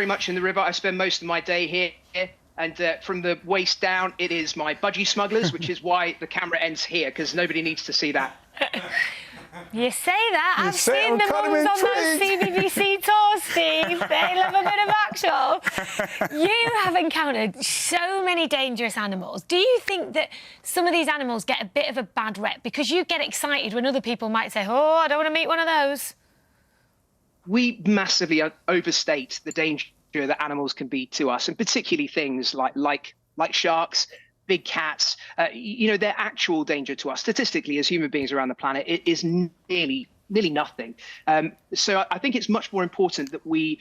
much in the river. I spend most of my day here. And from the waist down, it is my Budgie Smugglers, which is why the camera ends here, because nobody needs to see that. You say that. I've seen the mums on those CBBC tours, Steve. They love a bit of Backshall. You have encountered so many dangerous animals. Do you think that some of these animals get a bit of a bad rep because you get excited when other people might say, oh, I don't want to meet one of those? We massively overstate the danger that animals can be to us, and particularly things like sharks, big cats. Their actual danger to us statistically as human beings around the planet is nearly nothing. So I think it's much more important that we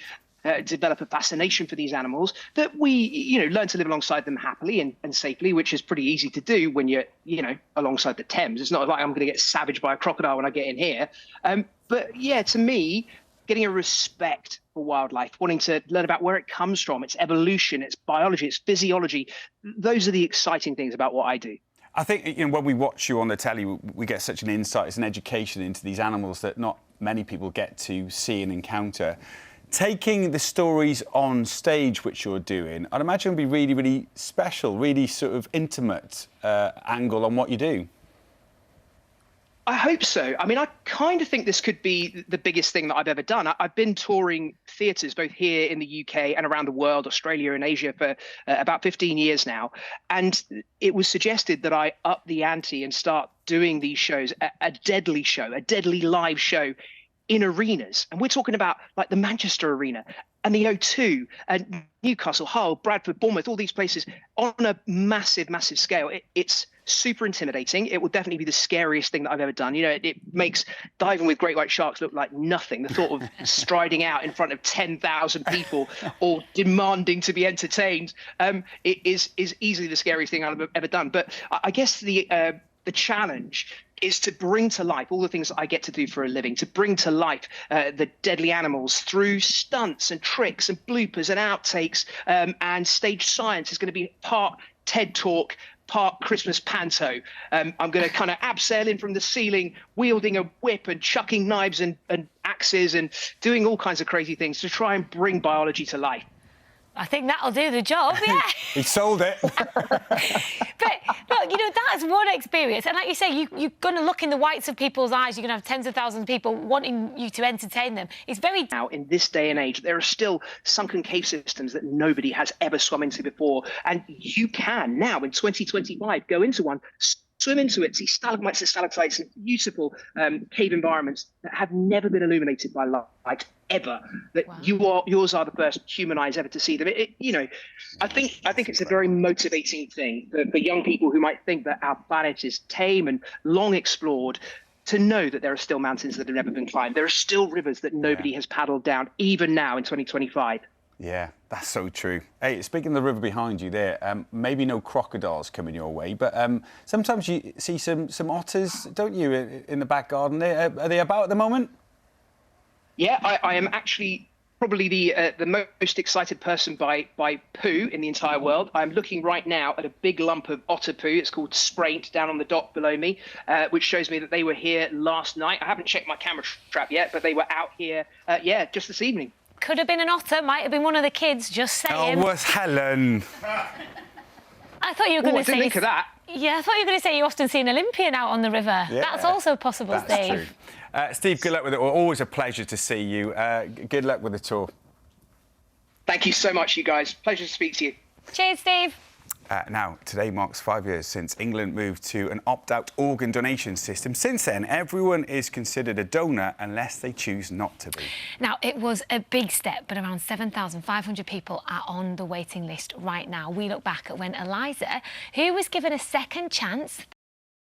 develop a fascination for these animals, that we learn to live alongside them happily and safely, which is pretty easy to do when you're alongside the Thames. It's not like I'm going to get savaged by a crocodile when I get in here. But yeah, to me, getting a respect for wildlife, wanting to learn about where it comes from, its evolution, its biology, its physiology. Those are the exciting things about what I do. I think when we watch you on the telly, we get such an insight, it's an education into these animals that not many people get to see and encounter. Taking the stories on stage, which you're doing, I'd imagine would be really, really special, really sort of intimate angle on what you do. I hope so. I mean, I kind of think this could be the biggest thing that I've ever done. I've been touring theatres both here in the UK and around the world, Australia and Asia, for about 15 years now. And it was suggested that I up the ante and start doing these shows, a deadly show, a deadly live show in arenas. And we're talking about like the Manchester Arena and the O2 and Newcastle, Hull, Bradford, Bournemouth, all these places on a massive, massive scale. It's super intimidating. It will definitely be the scariest thing that I've ever done. It makes diving with great white sharks look like nothing. The thought of striding out in front of 10,000 people all demanding to be entertained it is easily the scariest thing I've ever done. But I guess the challenge is to bring to life all the things that I get to do for a living, to bring to life the deadly animals through stunts and tricks and bloopers and outtakes, and stage science is going to be part TED Talk, part Christmas panto. I'm going to kind of abseil in from the ceiling, wielding a whip and chucking knives and axes and doing all kinds of crazy things to try and bring biology to life. I think that'll do the job, yeah. He sold it. But, look, that's one experience. And like you say, you're going to look in the whites of people's eyes. You're going to have tens of thousands of people wanting you to entertain them. It's very... Now, in this day and age, there are still sunken cave systems that nobody has ever swum into before. And you can now, in 2025, go into one, swim into it, see stalagmites and stalactites and beautiful cave environments that have never been illuminated by light ever. That wow. Yours are the first human eyes ever to see them. I think it's a very motivating thing for young people who might think that our planet is tame and long explored, to know that there are still mountains that have never been climbed. There are still rivers that nobody has paddled down, even now in 2025. Yeah, that's so true. Hey, speaking of the river behind you there, maybe no crocodiles coming your way, but sometimes you see some otters, don't you, in the back garden there? Are they about at the moment? Yeah, I am actually probably the most excited person by poo in the entire world. I'm looking right now at a big lump of otter poo. It's called spraint down on the dock below me, which shows me that they were here last night. I haven't checked my camera trap yet, but they were out here, just this evening. Could have been an otter, might have been one of the kids, just saying. Oh, was Helen. I thought you were going to say... I didn't think of that. Yeah, I thought you were going to say you often see an Olympian out on the river. Yeah, that's also possible, that's Steve. True. Steve, good luck with it. Always a pleasure to see you. Good luck with the tour. Thank you so much, you guys. Pleasure to speak to you. Cheers, Steve. Now, today marks 5 years since England moved to an opt-out organ donation system. Since then, everyone is considered a donor unless they choose not to be. Now, it was a big step, but around 7,500 people are on the waiting list right now. We look back at when Eliza, who was given a second chance